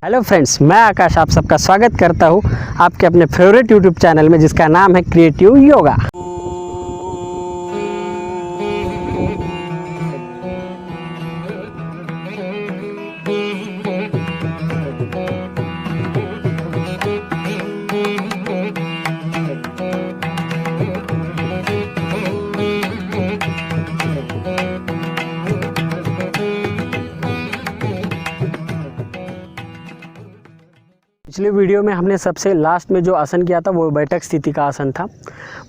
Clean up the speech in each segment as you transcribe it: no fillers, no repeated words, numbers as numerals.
Hello friends, मैं आकाश आप सबका स्वागत करता हूं आपके अपने फेवरेट यूट्यूब चैनल में जिसका नाम है क्रिएटिव योगा। पिछले वीडियो में हमने सबसे लास्ट में जो आसन किया था वो बैठक स्थिति का आसन था।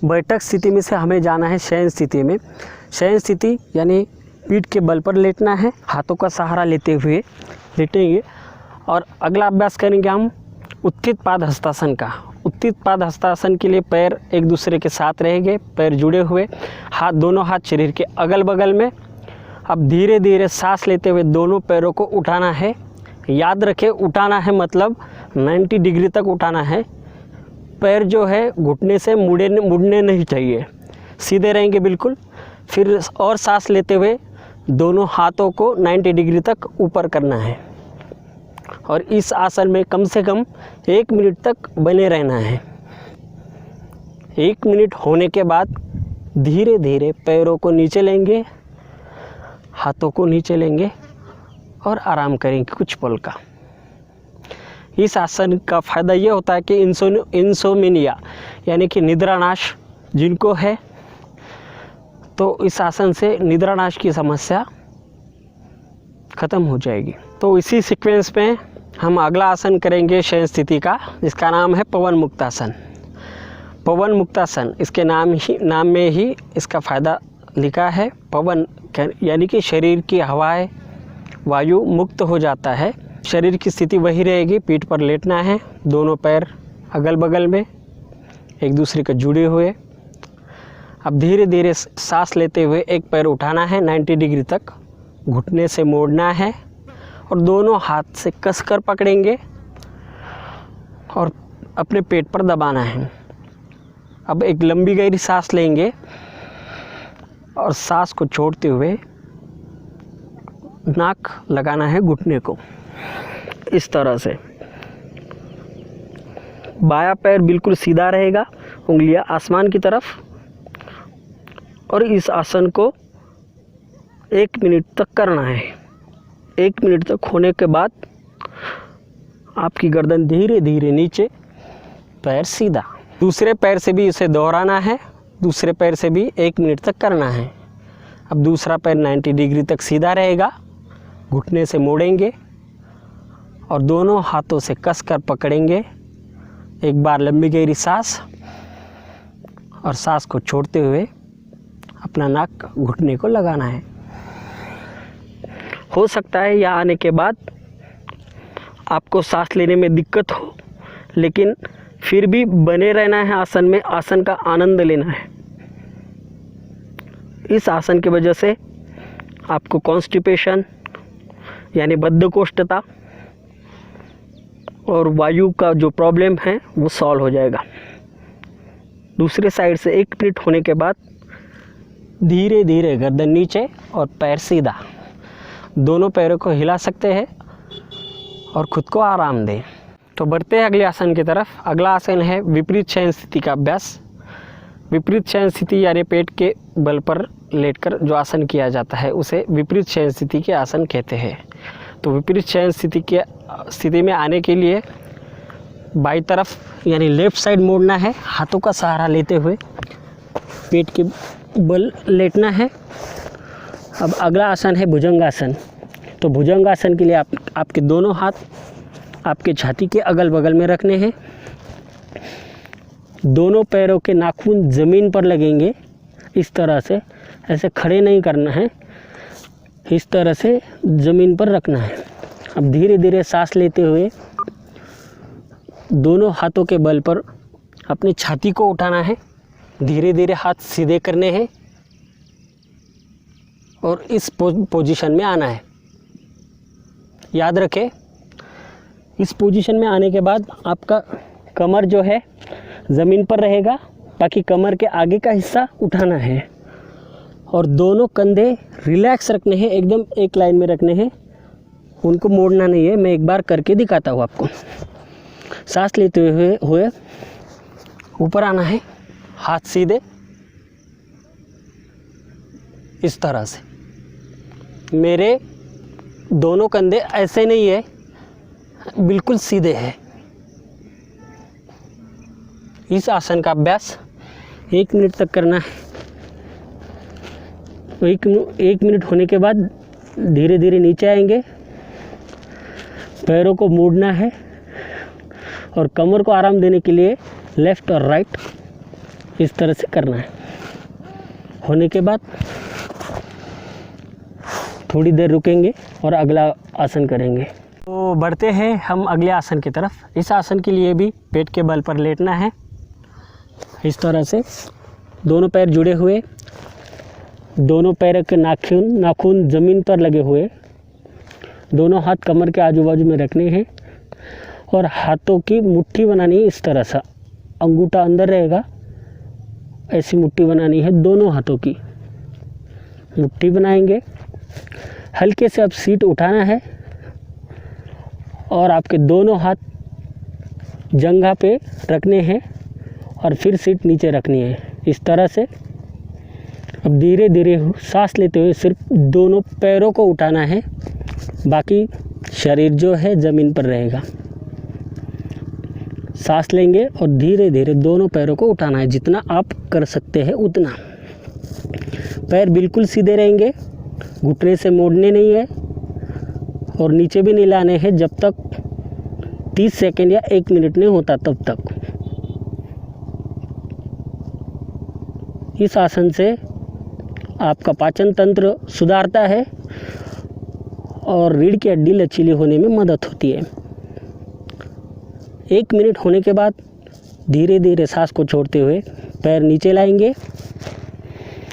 बैठक स्थिति में से हमें जाना है शयन स्थिति में। शयन स्थिति यानी पीठ के बल पर लेटना है, हाथों का सहारा लेते हुए लेटेंगे। और अगला अभ्यास करेंगे हम उत्थित पाद हस्तासन का। उत्थित पाद हस्तासन के लिए पैर एक दूसरे के साथ रहेंगे, पैर जुड़े हुए, दोनों हाथ शरीर के अगल बगल में। अब धीरे धीरे सांस लेते हुए दोनों पैरों को उठाना है। याद रखें, उठाना है मतलब 90 डिग्री तक उठाना है। पैर जो है घुटने से मुड़ने नहीं चाहिए, सीधे रहेंगे बिल्कुल। फिर और सांस लेते हुए दोनों हाथों को 90 डिग्री तक ऊपर करना है और इस आसन में कम से कम 1 मिनट तक बने रहना है। 1 मिनट होने के बाद धीरे धीरे पैरों को नीचे लेंगे, हाथों को नीचे लेंगे और आराम करेंगे कुछ पल का। इस आसन का फ़ायदा ये होता है कि इंसोमेनिया यानी कि निद्रानाश जिनको है तो इस आसन से निद्रानाश की समस्या ख़त्म हो जाएगी। तो इसी सीक्वेंस में हम अगला आसन करेंगे शयन स्थिति का, जिसका नाम है पवन मुक्तासन। पवन मुक्तासन, इसके नाम में ही इसका फ़ायदा लिखा है। पवन यानी कि शरीर की हवाएं, वायु मुक्त हो जाता है। शरीर की स्थिति वही रहेगी, पीठ पर लेटना है, दोनों पैर अगल बगल में एक दूसरे के जुड़े हुए। अब धीरे धीरे सांस लेते हुए एक पैर उठाना है 90 डिग्री तक, घुटने से मोड़ना है और दोनों हाथ से कसकर पकड़ेंगे और अपने पेट पर दबाना है। अब एक लंबी गहरी सांस लेंगे और सांस को छोड़ते हुए नाक लगाना है घुटने को, इस तरह से। बायां पैर बिल्कुल सीधा रहेगा, उंगलियां आसमान की तरफ। और इस आसन को 1 मिनट तक करना है। 1 मिनट तक होने के बाद आपकी गर्दन धीरे धीरे नीचे, पैर सीधा। दूसरे पैर से भी इसे दोहराना है, दूसरे पैर से भी 1 मिनट तक करना है। अब दूसरा पैर 90 डिग्री तक सीधा रहेगा, घुटने से मोड़ेंगे और दोनों हाथों से कसकर पकड़ेंगे। एक बार लंबी गहरी सांस और सांस को छोड़ते हुए अपना नाक घुटने को लगाना है। हो सकता है यहाँ आने के बाद आपको सांस लेने में दिक्कत हो, लेकिन फिर भी बने रहना है आसन में, आसन का आनंद लेना है। इस आसन की वजह से आपको कॉन्स्टिपेशन यानी बद्धकोष्ठता और वायु का जो प्रॉब्लम है वो सॉल्व हो जाएगा। दूसरे साइड से 1 मिनट होने के बाद धीरे धीरे गर्दन नीचे और पैर सीधा। दोनों पैरों को हिला सकते हैं और खुद को आराम दें। तो बढ़ते हैं अगले आसन की तरफ। अगला आसन है विपरीत शयन स्थिति का अभ्यास। विपरीत शयन स्थिति यानी पेट के बल पर लेटकर जो आसन किया जाता है उसे विपरीत शयन स्थिति के आसन कहते हैं। तो विपरीत शयन स्थिति में आने के लिए बाई तरफ यानी लेफ़्ट साइड मोड़ना है, हाथों का सहारा लेते हुए पेट के बल लेटना है। अब अगला आसन है भुजंगासन। तो भुजंगासन के लिए आपके दोनों हाथ आपके छाती के अगल बगल में रखने हैं। दोनों पैरों के नाखून ज़मीन पर लगेंगे, इस तरह से। ऐसे खड़े नहीं करना है, इस तरह से ज़मीन पर रखना है। अब धीरे धीरे सांस लेते हुए दोनों हाथों के बल पर अपनी छाती को उठाना है। धीरे धीरे हाथ सीधे करने हैं और इस पोजीशन में आना है। याद रखें, इस पोजीशन में आने के बाद आपका कमर जो है ज़मीन पर रहेगा, बाकी कमर के आगे का हिस्सा उठाना है और दोनों कंधे रिलैक्स रखने हैं, एकदम एक लाइन में रखने हैं। उनको मोड़ना नहीं है। मैं एक बार करके दिखाता हूँ आपको। सांस लेते हुए ऊपर आना है, हाथ सीधे इस तरह से। मेरे दोनों कंधे ऐसे नहीं है, बिल्कुल सीधे हैं। इस आसन का अभ्यास 1 मिनट तक करना है। 1 मिनट होने के बाद धीरे धीरे नीचे आएंगे, पैरों को मोड़ना है और कमर को आराम देने के लिए लेफ़्ट और राइट इस तरह से करना है। होने के बाद थोड़ी देर रुकेंगे और अगला आसन करेंगे। तो बढ़ते हैं हम अगले आसन की तरफ। इस आसन के लिए भी पेट के बल पर लेटना है इस तरह से। दोनों पैर जुड़े हुए, दोनों पैरों के नाखून ज़मीन पर लगे हुए, दोनों हाथ कमर के आजू बाजू में रखने हैं और हाथों की मुट्ठी बनानी है इस तरह से। अंगूठा अंदर रहेगा, ऐसी मुट्ठी बनानी है। दोनों हाथों की मुट्ठी बनाएंगे। हल्के से अब सीट उठाना है और आपके दोनों हाथ जंघा पे रखने हैं और फिर सीट नीचे रखनी है इस तरह से। अब धीरे धीरे सांस लेते हुए सिर्फ दोनों पैरों को उठाना है, बाकी शरीर जो है ज़मीन पर रहेगा। सांस लेंगे और धीरे धीरे दोनों पैरों को उठाना है, जितना आप कर सकते हैं उतना। पैर बिल्कुल सीधे रहेंगे, घुटने से मोड़ने नहीं है और नीचे भी नहीं लाने हैं जब तक 30 सेकंड या 1 मिनट नहीं होता तब तक। इस आसन से आपका पाचन तंत्र सुधारता है और रीढ़ की हड्डी लचीली होने में मदद होती है। 1 मिनट होने के बाद धीरे धीरे सांस को छोड़ते हुए पैर नीचे लाएंगे,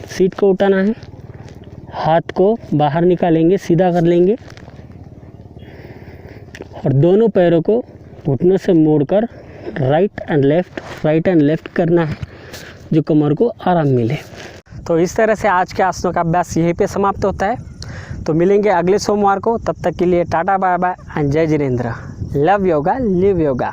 सीट को उठाना है, हाथ को बाहर निकालेंगे, सीधा कर लेंगे और दोनों पैरों को घुटनों से मोड़कर राइट एंड लेफ़्ट करना है, जो कमर को आराम मिले। तो इस तरह से आज के आसनों का अभ्यास यहीं पे समाप्त होता है। तो मिलेंगे अगले सोमवार को। तब तक के लिए टाटा बाय बाय एंड जय जिनेंद्र। Love yoga, live yoga.